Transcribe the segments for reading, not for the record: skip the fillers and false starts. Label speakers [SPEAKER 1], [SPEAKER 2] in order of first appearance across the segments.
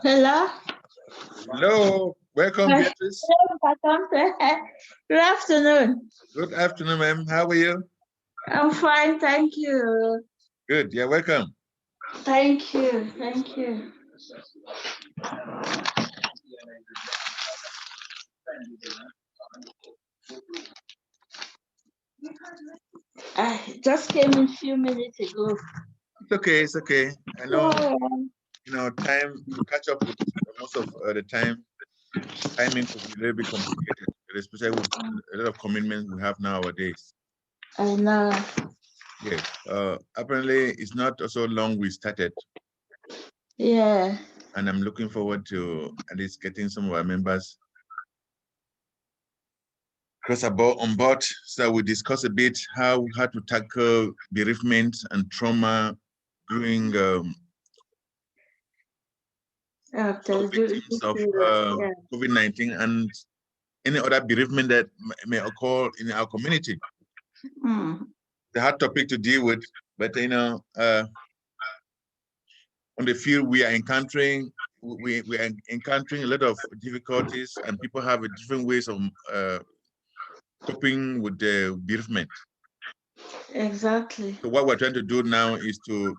[SPEAKER 1] Hello.
[SPEAKER 2] Hello, welcome, Beatrice.
[SPEAKER 1] Good afternoon.
[SPEAKER 2] Good afternoon, ma'am. How are you?
[SPEAKER 1] I'm fine, thank you.
[SPEAKER 2] Good, yeah, welcome.
[SPEAKER 1] Thank you, thank you. I just came in a few minutes ago.
[SPEAKER 2] It's okay, it's okay. I know,
[SPEAKER 1] Yeah.
[SPEAKER 2] time to catch up with most of the time. Timing could be a little bit complicated, especially with a lot of commitments we have nowadays.
[SPEAKER 1] I know.
[SPEAKER 2] Yes. Apparently, it's not so long we started.
[SPEAKER 1] Yeah.
[SPEAKER 2] And I'm looking forward to at least getting some of our members on board so we discuss a bit how to tackle bereavement and trauma during victims of COVID-19 and any other bereavement that may occur in our community. It's a hard topic to deal with, but on the field we are encountering a lot of difficulties, and people have different ways of coping with the bereavement.
[SPEAKER 1] Exactly.
[SPEAKER 2] So what we're trying to do now is to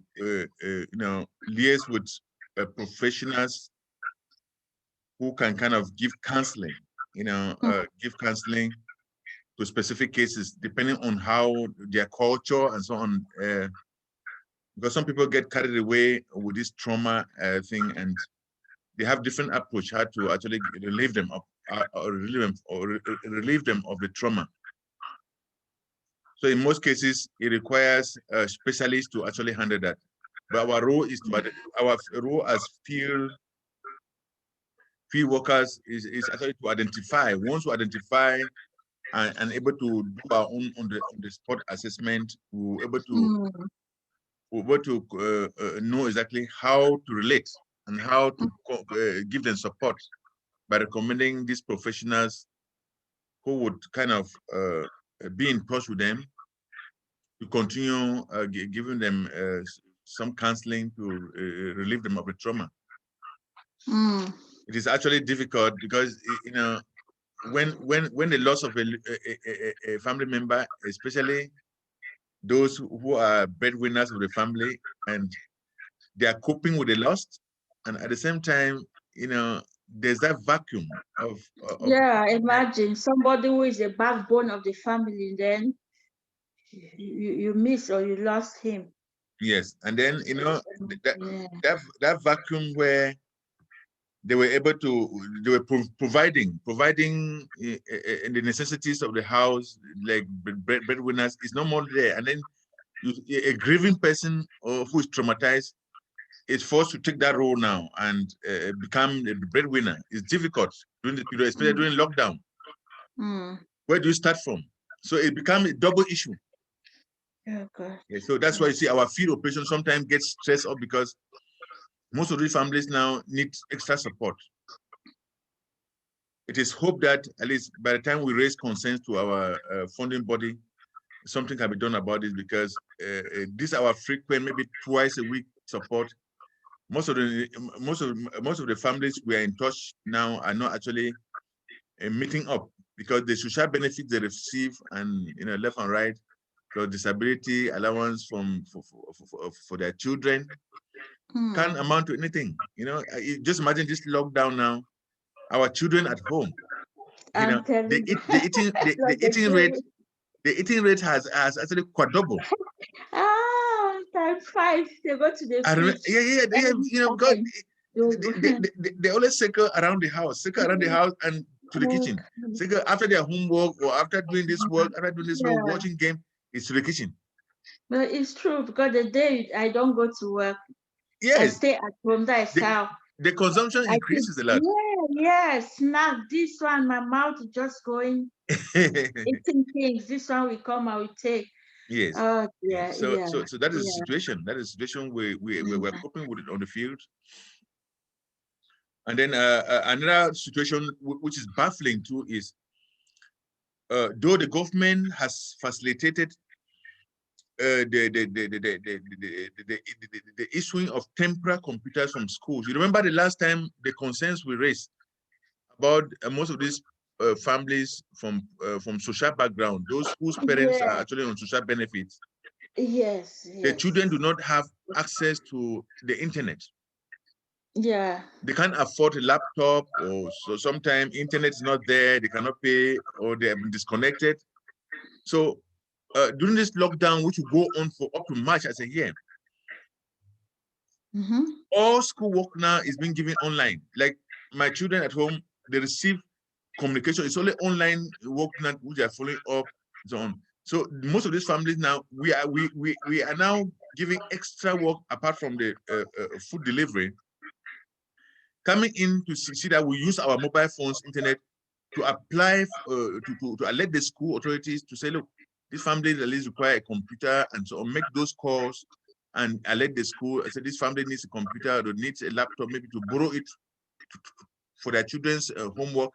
[SPEAKER 2] liaise with professionals who can kind of give counseling, give counseling to specific cases depending on how their culture and so on. Because some people get carried away with this trauma thing, and they have different approach how to actually relieve them of relieve them of the trauma. So in most cases, it requires a specialist to actually handle that. But our role as field workers is actually to identify. Once we identify and able to do our own on the spot assessment, we're able to know exactly how to relate and how to give them support by recommending these professionals who would kind of be in touch with them to continue giving them some counseling to relieve them of the trauma. It is actually difficult because when the loss of a family member, especially those who are breadwinners of the family, and they are coping with the loss, and at the same time, there's that vacuum of
[SPEAKER 1] imagine somebody who is the backbone of the family, then you miss or you lost him.
[SPEAKER 2] Yes, and then that vacuum where they were able to, they were providing the necessities of the house, like breadwinners, is no more there. And then a grieving person or who is traumatized is forced to take that role now and become the breadwinner. It's difficult during the period, especially during lockdown. Where do you start from? So it becomes a double issue.
[SPEAKER 1] Okay.
[SPEAKER 2] Yeah, so that's why you see our field operation sometimes gets stressed up, because most of these families now need extra support. It is hoped that at least by the time we raise concerns to our funding body, something can be done about this, because these are our frequent, maybe twice a week support. Most of the families we are in touch now are not actually meeting up, because the social benefits they receive and left and right, plus disability allowance for their children, can't amount to anything. Just imagine this lockdown now. Our children at home, the eating rate has actually quadrupled.
[SPEAKER 1] Times 5. They go to the fridge.
[SPEAKER 2] Because they always circle around the house and to the kitchen. Circle after their homework or after doing this work, watching game, it's to the kitchen.
[SPEAKER 1] But it's true, because the day I don't go to work,
[SPEAKER 2] yes,
[SPEAKER 1] I stay at home. That is how
[SPEAKER 2] the consumption increases a lot.
[SPEAKER 1] Snack. This one, my mouth is just going eating things. This one will come, I will take.
[SPEAKER 2] Yes.
[SPEAKER 1] So
[SPEAKER 2] that is the situation. That is the situation we're coping with it on the field. And then another situation which is baffling too is, though the government has facilitated the issuing of temporary computers from schools. You remember the last time the concerns we raised about most of these families from social background, those whose parents are actually on social benefits.
[SPEAKER 1] Yes.
[SPEAKER 2] The children do not have access to the internet.
[SPEAKER 1] Yeah.
[SPEAKER 2] They can't afford a laptop, or so sometimes internet is not there, they cannot pay, or they have been disconnected. So during this lockdown, which will go on for up to March as a year, all school work now is being given online. Like my children at home, they receive communication. It's only online work now which are following up, so on. So most of these families now, we are now giving extra work apart from the food delivery, coming in to see that we use our mobile phones, internet, to apply to alert the school authorities to say, look, this family at least require a computer, and so on, make those calls and alert the school. I said this family needs a computer or needs a laptop, maybe to borrow it for their children's homework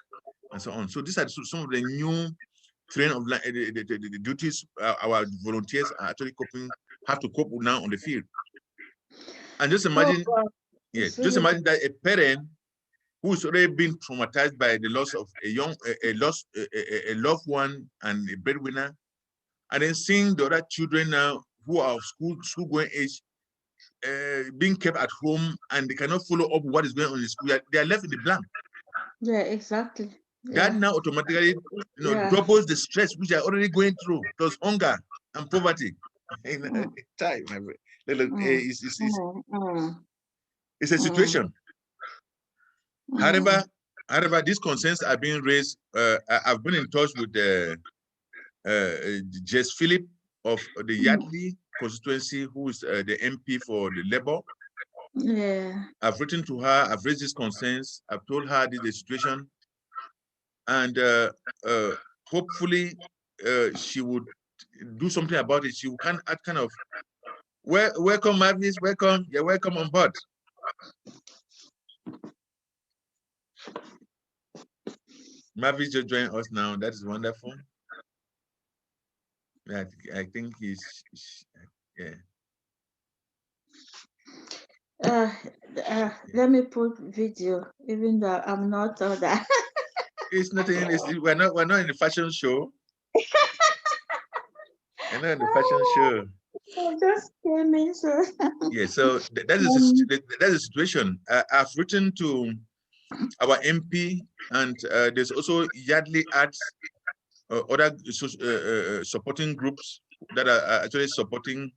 [SPEAKER 2] and so on. So these are some of the new train of the duties our volunteers are actually have to cope with now on the field. And just imagine, just imagine that a parent who's already been traumatized by the loss of a loved one and a breadwinner, and then seeing the other children now who are of school going age being kept at home, and they cannot follow up what is going on in the school. They are left in the blank.
[SPEAKER 1] Yeah, exactly.
[SPEAKER 2] That now automatically doubles the stress which they are already going through, plus hunger and poverty. It's a situation. However, these concerns are being raised. I've been in touch with Jess Philip of the Yardley constituency, who is the MP for the Labour.
[SPEAKER 1] Yeah.
[SPEAKER 2] I've written to her. I've raised these concerns. I've told her this is the situation, and hopefully she would do something about it. She can kind of welcome Mavis. Welcome. You're welcome on board. Mavis just joined us now. That is wonderful. I think he's yeah.
[SPEAKER 1] Let me put video, even though I'm not on that.
[SPEAKER 2] It's nothing. We're not in the fashion show. We're not in the fashion show.
[SPEAKER 1] I just came in, so
[SPEAKER 2] yeah. So that is the situation. I've written to our MP, and there's also Yardley Arts, other supporting groups that are actually supporting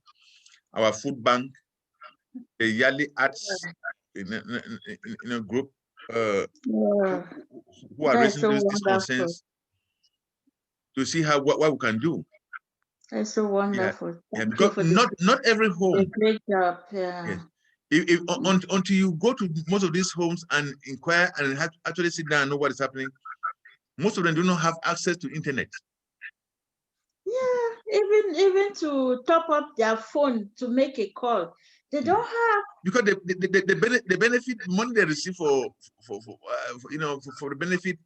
[SPEAKER 2] our food bank. The Yardley Arts in a group who are raising these concerns to see what we can do.
[SPEAKER 1] That's so wonderful.
[SPEAKER 2] Yeah, because not every home.
[SPEAKER 1] A great job. Yeah.
[SPEAKER 2] Yes. Until you go to most of these homes and inquire and actually sit down and know what is happening, most of them do not have access to internet.
[SPEAKER 1] Yeah, even to top up their phone to make a call, they don't have.
[SPEAKER 2] Because the benefit money they receive for the benefit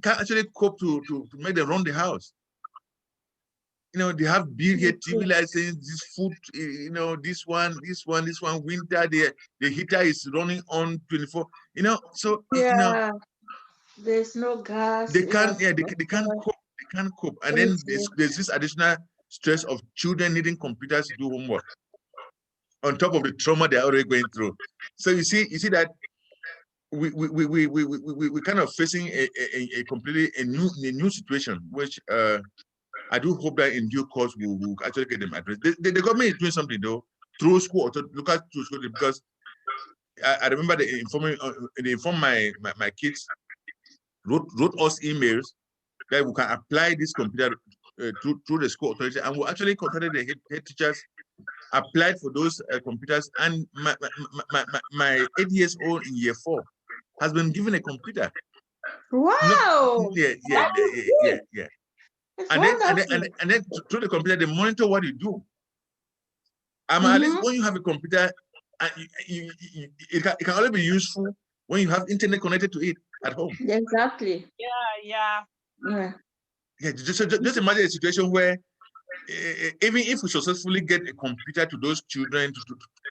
[SPEAKER 2] can't actually cope to make them run the house. They have bill here, TV license, this food, this one, winter, the heater is running on 24, so,
[SPEAKER 1] Yeah, there's no gas.
[SPEAKER 2] they can't cope. And then there's this additional stress of children needing computers to do homework on top of the trauma they're already going through. So you see that we kind of facing a completely new situation, which I do hope that in due course we'll actually get them addressed. The government is doing something though through school, or to look at through school, because I remember they informed my kids, wrote us emails that we can apply this computer through the school authority, and we actually contacted the head teachers, applied for those computers, and my 8 years old in year 4 has been given a computer.
[SPEAKER 1] Wow.
[SPEAKER 2] Yeah. And then through the computer, they monitor what you do. At least when you have a computer, it can only be useful when you have internet connected to it at home.
[SPEAKER 1] Exactly.
[SPEAKER 3] Yeah.
[SPEAKER 2] Just imagine a situation where even if we successfully get a computer to those children, to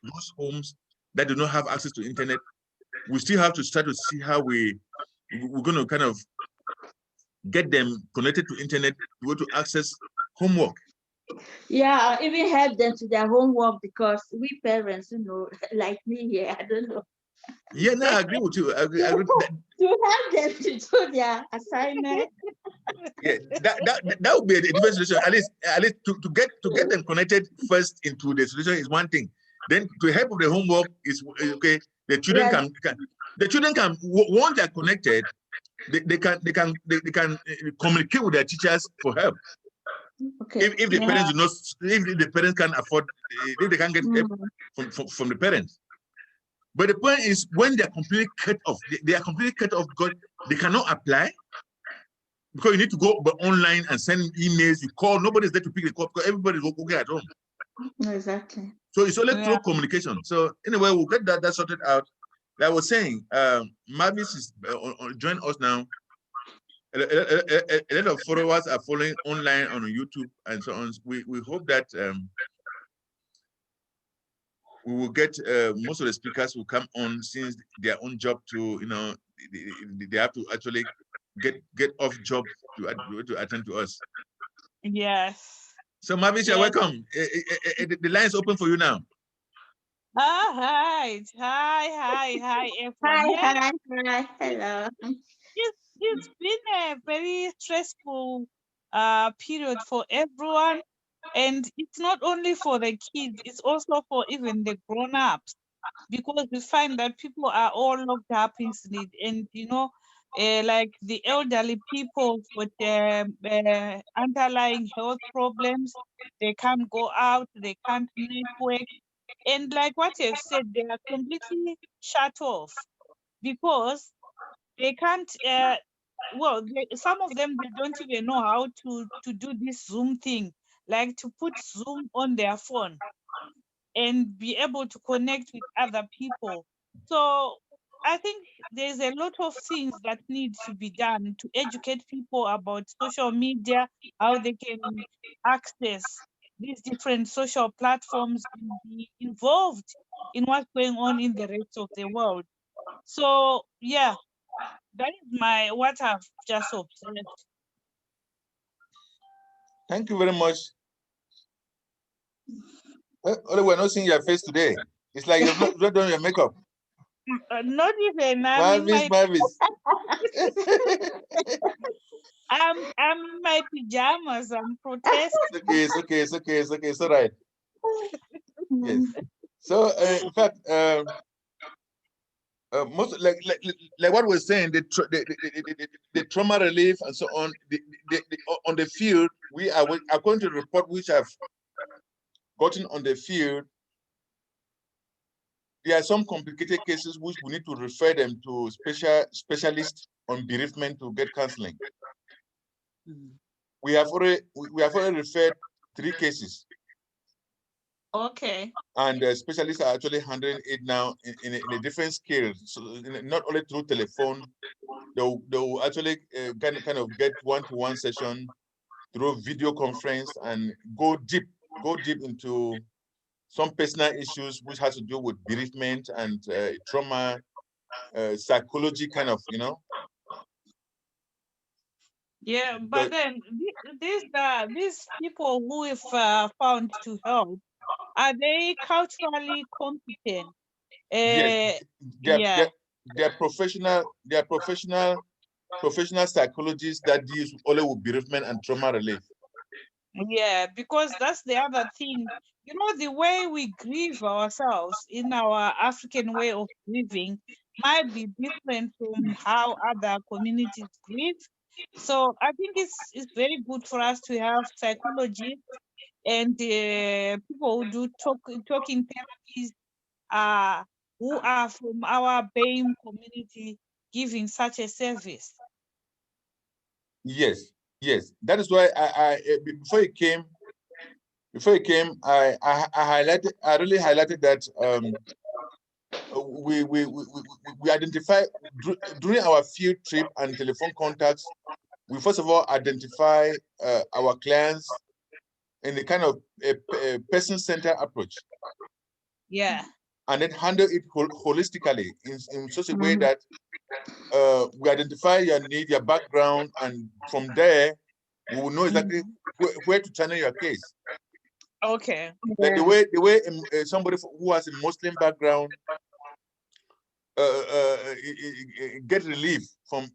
[SPEAKER 2] those homes that do not have access to internet, we still have to start to see how we're going to kind of get them connected to internet to be able to access homework.
[SPEAKER 1] Yeah, even help them to their homework, because we parents, like me here, I don't know.
[SPEAKER 2] Yeah, no, I agree with you. I agree
[SPEAKER 1] to help them to do their assignment.
[SPEAKER 2] Yeah, that would be a different solution. At least to get them connected first into the solution is one thing. Then to help with the homework is okay. The children can once they're connected, they can communicate with their teachers for help.
[SPEAKER 1] Okay.
[SPEAKER 2] If the parents do not, if the parents can't afford, if they can't get help from the parents. But the point is, when they're completely cut off, they are completely cut off because they cannot apply, because you need to go online and send emails. You call, nobody's there to pick the call because everybody's working at home.
[SPEAKER 1] Exactly.
[SPEAKER 2] So it's only through communication. So anyway, we'll get that sorted out. Like I was saying, Mavis is join us now. A lot of followers are following online on YouTube and so on. We hope that we will get most of the speakers will come on, since their own job to they have to actually get off job to attend to us.
[SPEAKER 3] Yes.
[SPEAKER 2] So Mavis, you're welcome. The line is open for you now.
[SPEAKER 3] Hi everyone.
[SPEAKER 1] Hi, hello.
[SPEAKER 3] It's been a very stressful period for everyone, and it's not only for the kids, it's also for even the grown-ups, because we find that people are all locked up in sleep, and like the elderly people with underlying health problems, they can't go out, they can't network, and like what you've said, they are completely shut off because they can't some of them, they don't even know how to do this Zoom thing, like to put Zoom on their phone and be able to connect with other people. So I think there's a lot of things that need to be done to educate people about social media, how they can access these different social platforms and be involved in what's going on in the rest of the world. So yeah, that is what I've just observed.
[SPEAKER 2] Thank you very much. Only we're not seeing your face today. It's like you've not done your makeup.
[SPEAKER 3] Not even.
[SPEAKER 2] Mavis.
[SPEAKER 3] I'm in my pajamas. I'm protesting.
[SPEAKER 2] It's okay. It's all right. Yes. So in fact, most like what we're saying, the trauma relief and so on, on the field, we are according to the report which I've gotten on the field, there are some complicated cases which we need to refer them to specialists on bereavement to get counseling. We have already referred 3 cases.
[SPEAKER 3] Okay.
[SPEAKER 2] And specialists are actually handling it now in a different scale. So not only through telephone, they'll actually kind of get one-to-one session through video conference and go deep into some personal issues which has to do with bereavement and trauma, psychology, kind of,
[SPEAKER 3] Yeah, but then these people who have found to help, are they culturally competent?
[SPEAKER 2] Yes, they're professional psychologists that deals only with bereavement and trauma relief.
[SPEAKER 3] Yeah, because that's the other thing. You know, the way we grieve ourselves in our African way of grieving might be different from how other communities grieve. So I think it's very good for us to have psychologists and people who do talking therapies who are from our BAME community giving such a service.
[SPEAKER 2] Yes. That is why I before you came, I really highlighted that we identify during our field trip and telephone contacts. We first of all identify our clients in the kind of a person-centered approach.
[SPEAKER 3] Yeah.
[SPEAKER 2] And then handle it holistically in such a way that we identify your need, your background, and from there we will know exactly where to channel your case.
[SPEAKER 3] Okay.
[SPEAKER 2] Like the way somebody who has a Muslim background get relief from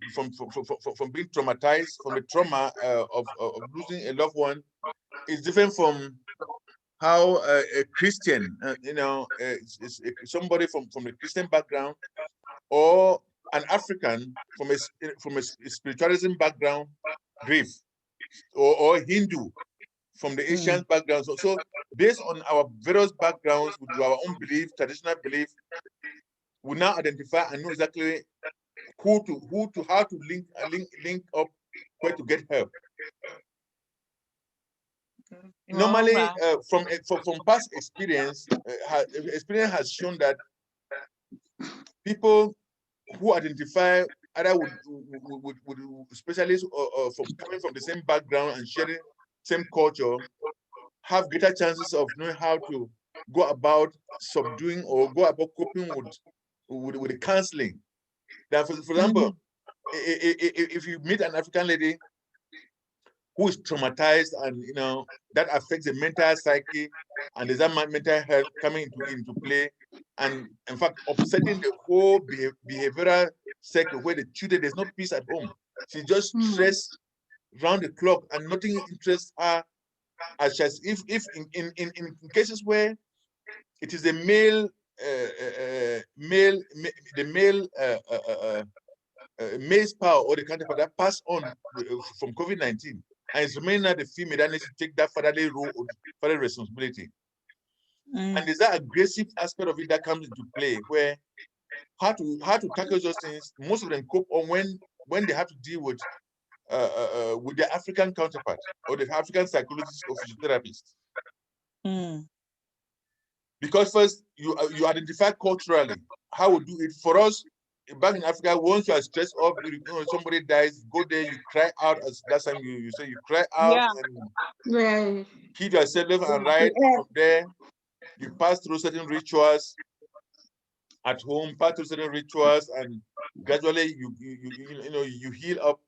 [SPEAKER 2] being traumatized from the trauma of losing a loved one is different from how a Christian, somebody from the Christian background, or an African from a spiritualism background grief, or Hindu from the Asian background. So based on our various backgrounds with our own belief, traditional belief, we now identify and know exactly how to link up, where to get help. Normally, from past experience, experience has shown that people who identify either with specialists or from coming from the same background and sharing same culture have greater chances of knowing how to go about subduing or go about coping with the counseling. That, for example, if you meet an African lady who is traumatized and that affects the mental psyche, and there's that mental health coming into play, and in fact upsetting the whole behavioral cycle, where the children, there's no peace at home. She's just stressed round the clock and nothing interests her. As just if in cases where it is the male male spouse or the counterpart that pass on from COVID-19, and it's remaining at the female that needs to take that fatherly role or fatherly responsibility. And there's that aggressive aspect of it that comes into play, where how to tackle those things. Most of them cope on when they have to deal with their African counterpart or the African psychologist or physiotherapist. Because first you identify culturally how we do it. For us back in Africa, once you are stressed up, somebody dies, go there, you cry out. As last time you say, you cry out and heal yourself left and right. From there, you pass through certain rituals at home, pass through certain rituals, and gradually you heal up.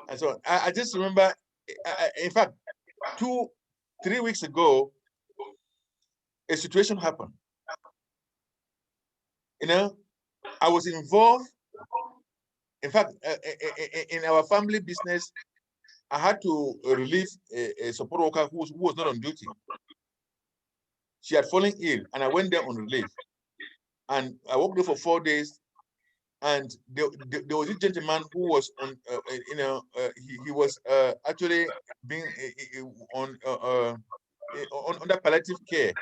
[SPEAKER 2] And so I just remember, in fact, 2-3 weeks ago, a situation happened. I was involved. In fact, in our family business, I had to relieve a support worker who was not on duty. She had fallen ill, and I went there on relief. And I worked there for 4 days. And there was a gentleman who was on, he was actually being under palliative care.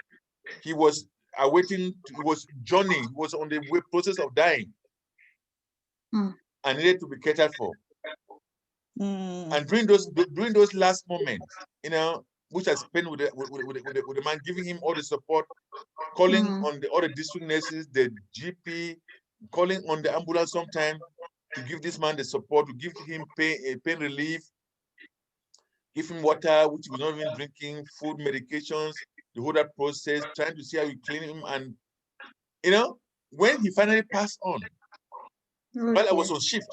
[SPEAKER 2] He was awaiting. It was Johnny who was on the process of dying,
[SPEAKER 1] Mm.
[SPEAKER 2] and needed to be catered for.
[SPEAKER 3] Mm.
[SPEAKER 2] And during those last moments, which I spent with the man, giving him all the support, calling on all the district nurses, the GP, calling on the ambulance sometime to give this man the support, to give him pain relief, give him water, which he was not even drinking, food, medications, the whole that process, trying to see how you clean him. And, when he finally passed on, while I was on shift,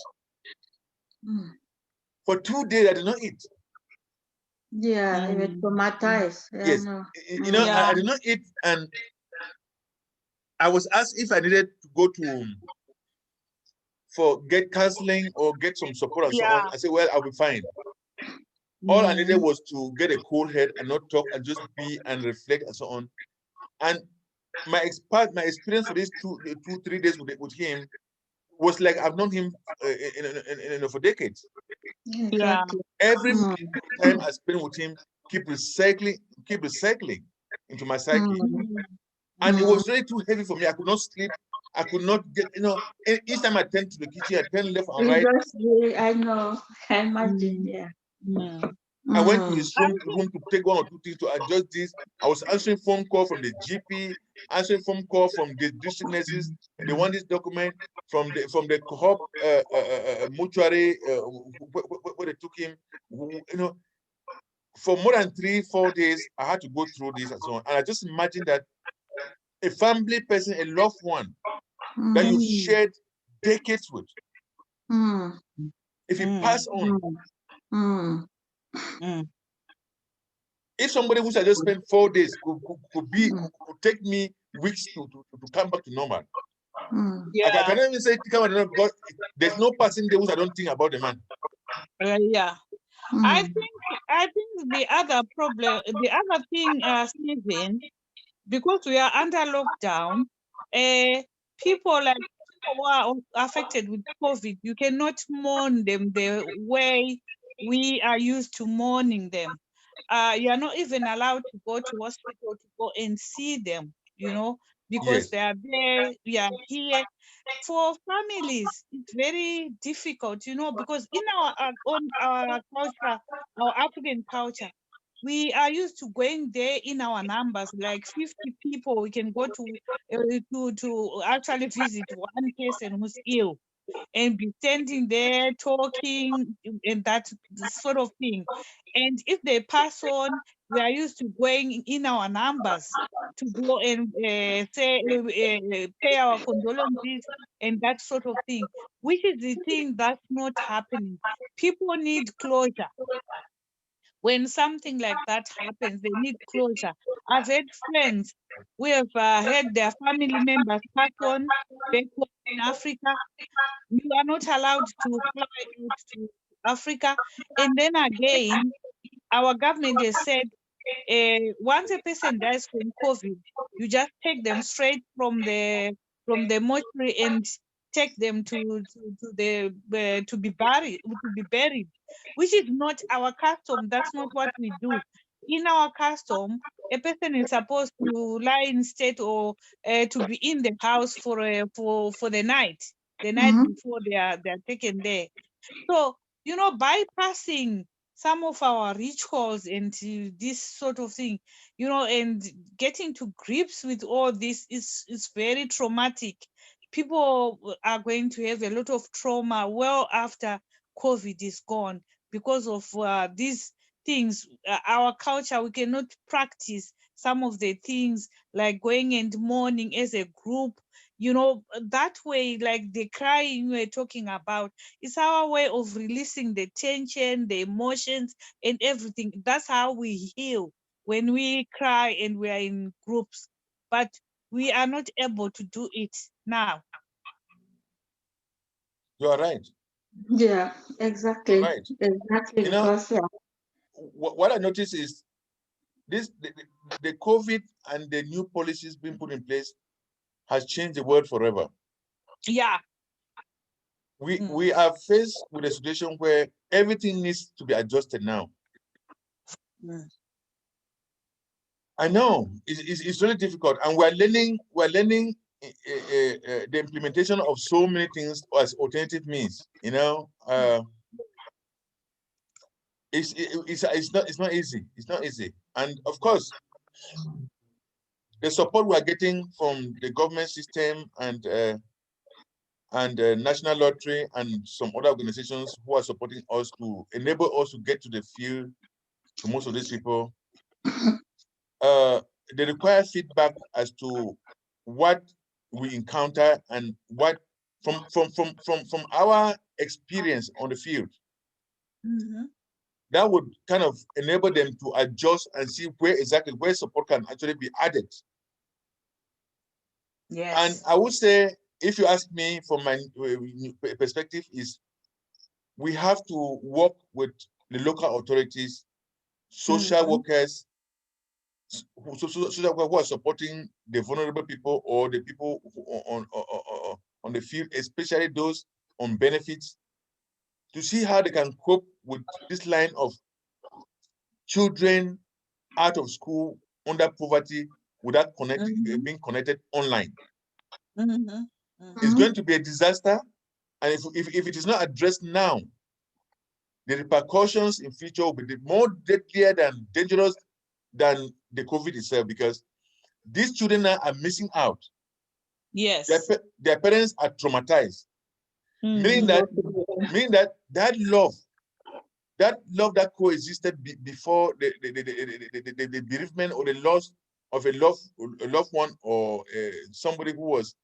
[SPEAKER 2] for 2 days, I did not eat.
[SPEAKER 1] Yeah, you were traumatized. Yeah,
[SPEAKER 2] Yes.
[SPEAKER 1] no.
[SPEAKER 2] I did not eat, and I was asked if I needed to go to get counseling or get some support and so on. I said, well, I'll be fine. All I needed was to get a cool head and not talk and just be and reflect and so on. And my experience for these 3 days with him was like I've known him for decades.
[SPEAKER 1] Exactly.
[SPEAKER 2] Every time I spend with him, keep recycling into my psyche. And it was really too heavy for me. I could not sleep. I could not get, each time I turned to the kitchen, I turned left and right.
[SPEAKER 1] I know. I imagine, yeah.
[SPEAKER 2] I went to his room to take 1 or 2 things to adjust this. I was answering phone call from the GP, answering phone call from the district nurses, and they want this document from the co-op mortuary where they took him. For more than 3-4 days, I had to go through this and so on. And I just imagine that a family person, a loved one that you've shared decades with, if he passed on, if somebody who I just spent 4 days could take me weeks to come back to normal. I cannot even say because there's no passing day which I don't think about the man.
[SPEAKER 3] I think the other problem, the other thing, Stephen, because we are under lockdown, people who are affected with COVID, you cannot mourn them the way we are used to mourning them. You are not even allowed to go to hospital to go and see them, because they are there, we are here. For families, it's very difficult, because in our culture, our African culture, we are used to going there in our numbers, like 50 people. We can go to actually visit one person who's ill and be standing there talking and that sort of thing. And if they pass on, we are used to going in our numbers to go and pay our condolences and that sort of thing, which is the thing that's not happening. People need closure. When something like that happens, they need closure. I've had friends who have had their family members pass on back home in Africa. You are not allowed to fly out to Africa. And then again, our government has said, once a person dies from COVID, you just take them straight from the mortuary and take them to be buried, which is not our custom. That's not what we do. In our custom, a person is supposed to lie in state or to be in the house for the night before they are taken there. So, bypassing some of our rituals and this sort of thing, and getting to grips with all this is very traumatic. People are going to have a lot of trauma well after COVID is gone because of these things. Our culture, we cannot practice some of the things like going and mourning as a group, that way, like the crying we're talking about. It's our way of releasing the tension, the emotions, and everything. That's how we heal, when we cry and we are in groups. But we are not able to do it now.
[SPEAKER 2] You are right.
[SPEAKER 1] Yeah, exactly.
[SPEAKER 2] Right.
[SPEAKER 1] Exactly. Because
[SPEAKER 2] what I notice is the COVID and the new policies being put in place has changed the world forever.
[SPEAKER 3] Yeah.
[SPEAKER 2] We are faced with a situation where everything needs to be adjusted now. I know it's really difficult, and we're learning the implementation of so many things as alternative means. You know, it's not easy. It's not easy, and of course, the support we are getting from the government system and National Lottery and some other organizations who are supporting us to enable us to get to the field to most of these people. They require feedback as to what we encounter and what from our experience on the field. That would kind of enable them to adjust and see where support can actually be added.
[SPEAKER 3] Yes.
[SPEAKER 2] And I would say, if you ask me from my perspective, is we have to work with the local authorities, social workers, who are supporting the vulnerable people or the people on the field, especially those on benefits, to see how they can cope with this line of children out of school under poverty without being connected online. It's going to be a disaster, and if it is not addressed now, the repercussions in future will be more deadlier and dangerous than the COVID itself, because these children are missing out.
[SPEAKER 3] Yes.
[SPEAKER 2] Their parents are traumatized, meaning that love that coexisted before the bereavement or the loss of a loved one or somebody who was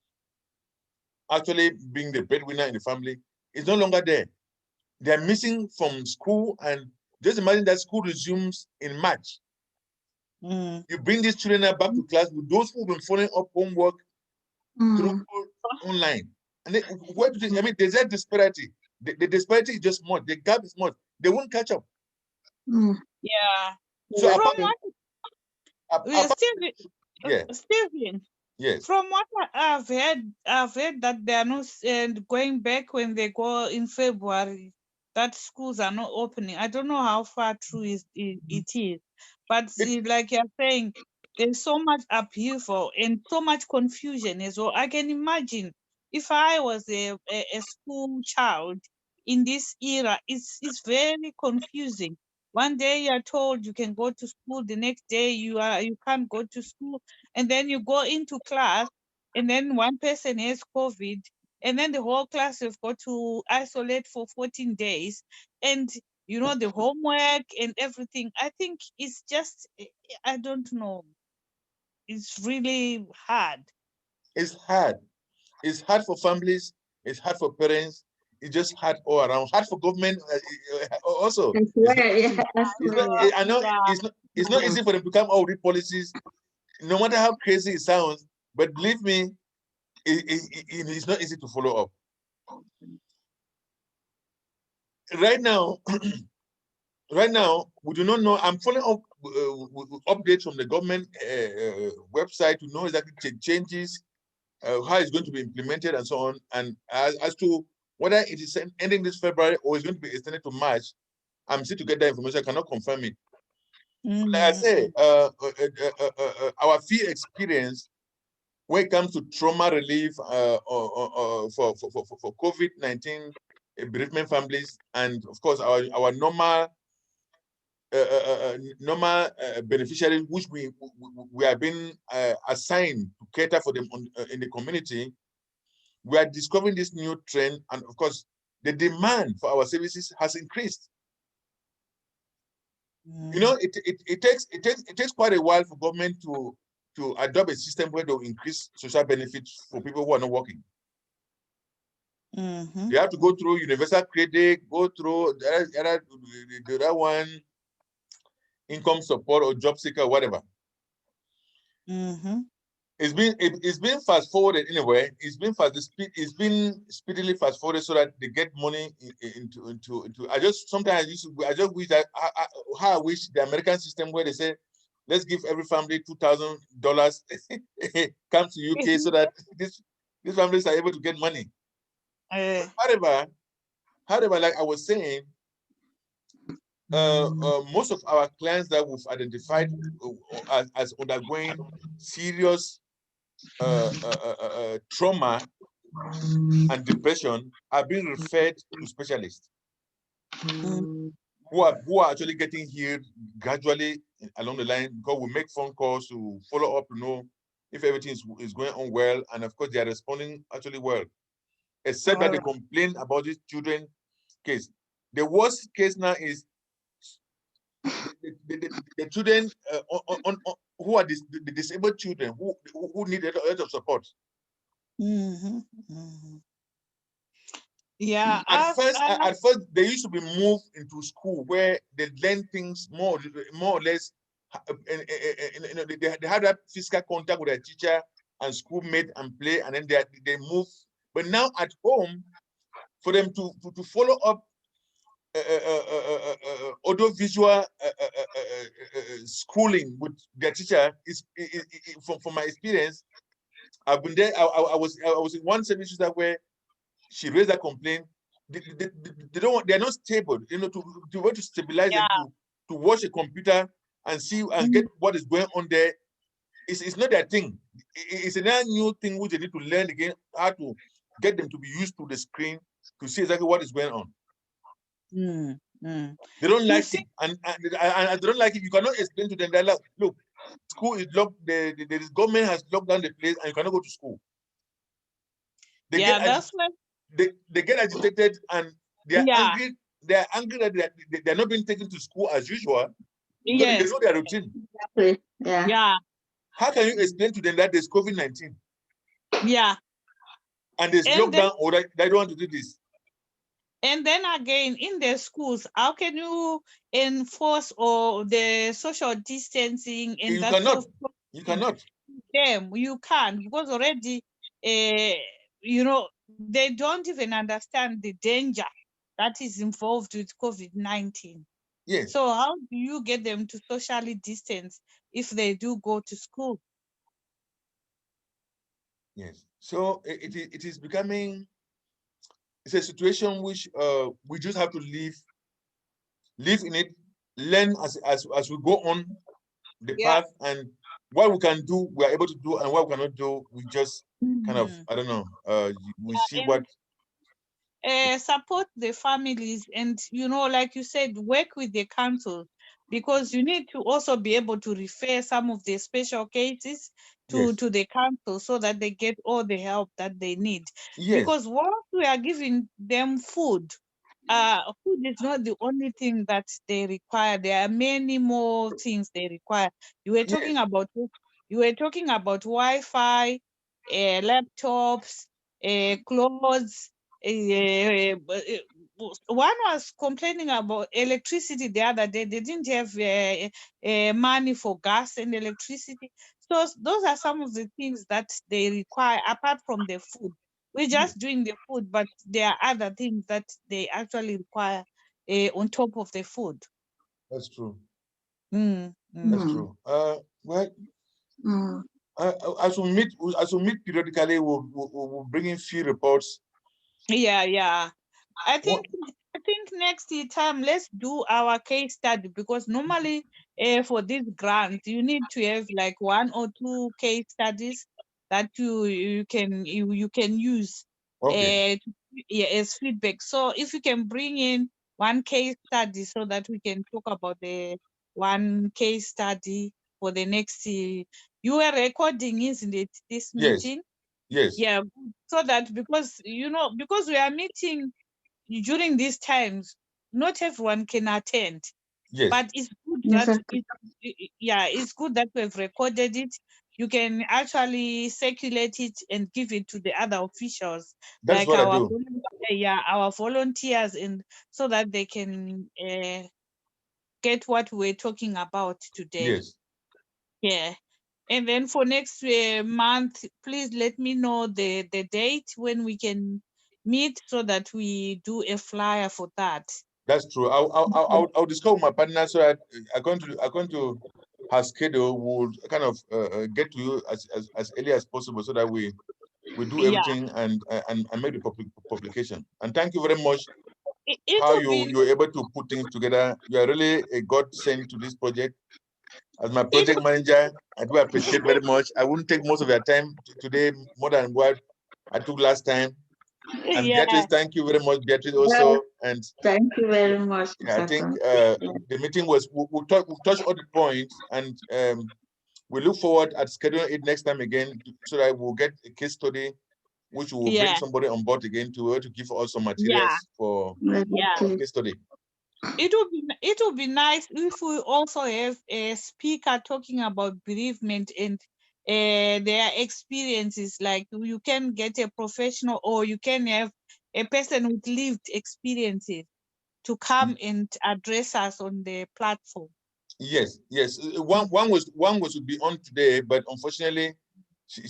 [SPEAKER 2] actually being the breadwinner in the family is no longer there. They're missing from school, and just imagine that school resumes in March. You bring these children back to class with those who've been following up homework through online. And where do they, I mean, there's that disparity. The disparity is just much. The gap is much. They won't catch up.
[SPEAKER 3] Yeah.
[SPEAKER 2] So
[SPEAKER 3] Stephen.
[SPEAKER 2] Yes.
[SPEAKER 3] From what I've heard that they are not going back when they go in February, that schools are not opening. I don't know how far true it is, but like you're saying, there's so much upheaval and so much confusion as well. I can imagine if I was a school child in this era, it's very confusing. One day you are told you can go to school, the next day you can't go to school, and then you go into class, and then one person has COVID, and then the whole class have got to isolate for 14 days, and you know the homework and everything. I think it's just, I don't know. It's really hard.
[SPEAKER 2] It's hard. It's hard for families. It's hard for parents. It's just hard all around. Hard for government also.
[SPEAKER 1] I
[SPEAKER 2] know it's not easy for them to come out with policies, no matter how crazy it sounds. But believe me, it's not easy to follow up. Right now, we do not know. I'm following up with updates from the government website to know exactly changes, how it's going to be implemented, and so on. And as to whether it is ending this February or it's going to be extended to March, I'm still to get that information. I cannot confirm it. Like I say, our field experience when it comes to trauma relief for COVID-19 bereavement families, and of course our normal beneficiaries, which we are being assigned to cater for them in the community, we are discovering this new trend, and of course the demand for our services has increased. You know, it takes quite a while for government to adopt a system where they'll increase social benefits for people who are not working. They have to go through universal credit, go through the other one, income support or job seeker or whatever. It's been fast forwarded anyway. It's been speedily fast forwarded so that they get money into. I just wish that how I wish the American system where they say, let's give every family $2,000 come to UK so that these families are able to get money. However, like I was saying, most of our clients that we've identified as undergoing serious trauma and depression are being referred to specialists who are actually getting healed gradually along the line, because we make phone calls to follow up to know if everything is going on well, and of course they are responding actually well, except that they complain about this children case. The worst case now is the children who are the disabled children who need a lot of support.
[SPEAKER 3] Yeah.
[SPEAKER 2] At first, they used to be moved into school where they learn things more or less. They had that physical contact with their teacher and schoolmate and play, and then they move. But now at home, for them to follow up audiovisual schooling with their teacher is from my experience. I've been there. I was in one service that where she raised a complaint. They're not stable, to want to stabilize them to watch a computer and see and get what is going on there. It's not their thing. It's another new thing which they need to learn again, how to get them to be used to the screen to see exactly what is going on. They don't like it, and they don't like it. You cannot explain to them that, look, school is locked. The government has locked down the place, and you cannot go to school. They get agitated, and they are angry. They are angry that they're not being taken to school as usual. Because they know their routine.
[SPEAKER 1] Yeah.
[SPEAKER 2] How can you explain to them that there's COVID-19?
[SPEAKER 3] Yeah.
[SPEAKER 2] And there's lockdown, or they don't want to do this?
[SPEAKER 3] And then again, in the schools, how can you enforce the social distancing? And
[SPEAKER 2] you cannot. You cannot.
[SPEAKER 3] You can't, because already, they don't even understand the danger that is involved with COVID-19.
[SPEAKER 2] Yes.
[SPEAKER 3] So how do you get them to socially distance if they do go to school?
[SPEAKER 2] Yes. So it is becoming. It's a situation which we just have to live in it, learn as we go on the path, and what we can do, we are able to do, and what we cannot do, we just kind of, I don't know, we see what.
[SPEAKER 3] Support the families, and like you said, work with the council, because you need to also be able to refer some of the special cases to the council so that they get all the help that they need. Because once we are giving them food, food is not the only thing that they require. There are many more things they require. You were talking about Wi-Fi, laptops, clothes. One was complaining about electricity the other day. They didn't have money for gas and electricity. So those are some of the things that they require apart from the food. We're just doing the food, but there are other things that they actually require on top of the food.
[SPEAKER 2] That's true.
[SPEAKER 3] That's
[SPEAKER 2] true. Well, as we meet periodically, we'll bring in few reports.
[SPEAKER 3] Yeah. I think next time let's do our case study, because normally for this grant you need to have like 1 or 2 case studies that you can use as feedback. So if you can bring in 1 case study so that we can talk about the 1 case study for the next you were recording, isn't it, this meeting?
[SPEAKER 2] Yes.
[SPEAKER 3] Yeah, so that because we are meeting during these times, not everyone can attend.
[SPEAKER 2] Yes.
[SPEAKER 3] But it's good that it's good that we've recorded it. You can actually circulate it and give it to the other officials.
[SPEAKER 2] That's
[SPEAKER 3] like
[SPEAKER 2] what
[SPEAKER 3] our volunteers, and so that they can get what we're talking about today.
[SPEAKER 2] Yes.
[SPEAKER 3] Yeah. And then for next month, please let me know the date when we can meet so that we do a flyer for that.
[SPEAKER 2] That's true. I'll discuss with my partner, so that according to her schedule, we'll kind of get to you as early as possible, so that we do everything and make the publication. And thank you very much how
[SPEAKER 3] will be,
[SPEAKER 2] you're able to put things together. You are really a godsend to this project. As my project manager, I do appreciate very much. I wouldn't take most of your time today, more than what I took last time. And
[SPEAKER 3] yeah.
[SPEAKER 2] Beatrice, thank you very much, Beatrice, also. And
[SPEAKER 1] Thank you very much.
[SPEAKER 2] I think
[SPEAKER 1] Mr.
[SPEAKER 2] the meeting was, we'll touch all the points, and we look forward at scheduling it next time again, so that we'll get a case study, which will bring
[SPEAKER 3] Yeah.
[SPEAKER 2] somebody on board again to give us some materials for
[SPEAKER 3] Yeah.
[SPEAKER 2] case study.
[SPEAKER 3] It would be nice if we also have a speaker talking about bereavement and their experiences. Like you can get a professional, or you can have a person with lived experiences to come and address us on the platform.
[SPEAKER 2] Yes. One was to be on today, but unfortunately, she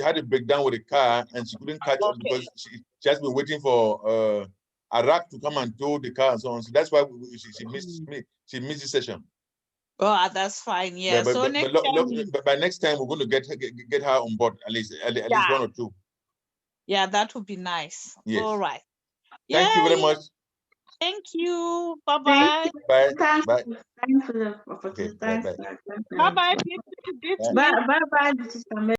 [SPEAKER 2] had a breakdown with the car and she couldn't catch on because she has been waiting for Iraq to come and tow the car and so on. So that's why she missed me. She missed the session.
[SPEAKER 3] Oh, that's fine. Yeah.
[SPEAKER 2] But,
[SPEAKER 3] So
[SPEAKER 2] by next time we're going to get her on board at least one or two.
[SPEAKER 3] Yeah, that would be nice.
[SPEAKER 2] Yes.
[SPEAKER 3] All right.
[SPEAKER 2] Thank you very much.
[SPEAKER 3] Thank you. Bye-bye.
[SPEAKER 2] Bye.
[SPEAKER 1] Thanks
[SPEAKER 2] Bye.
[SPEAKER 1] for the opportunity.
[SPEAKER 2] Okay, bye.
[SPEAKER 1] Thanks.
[SPEAKER 3] Bye-bye.
[SPEAKER 1] Bye. Bye. Bye.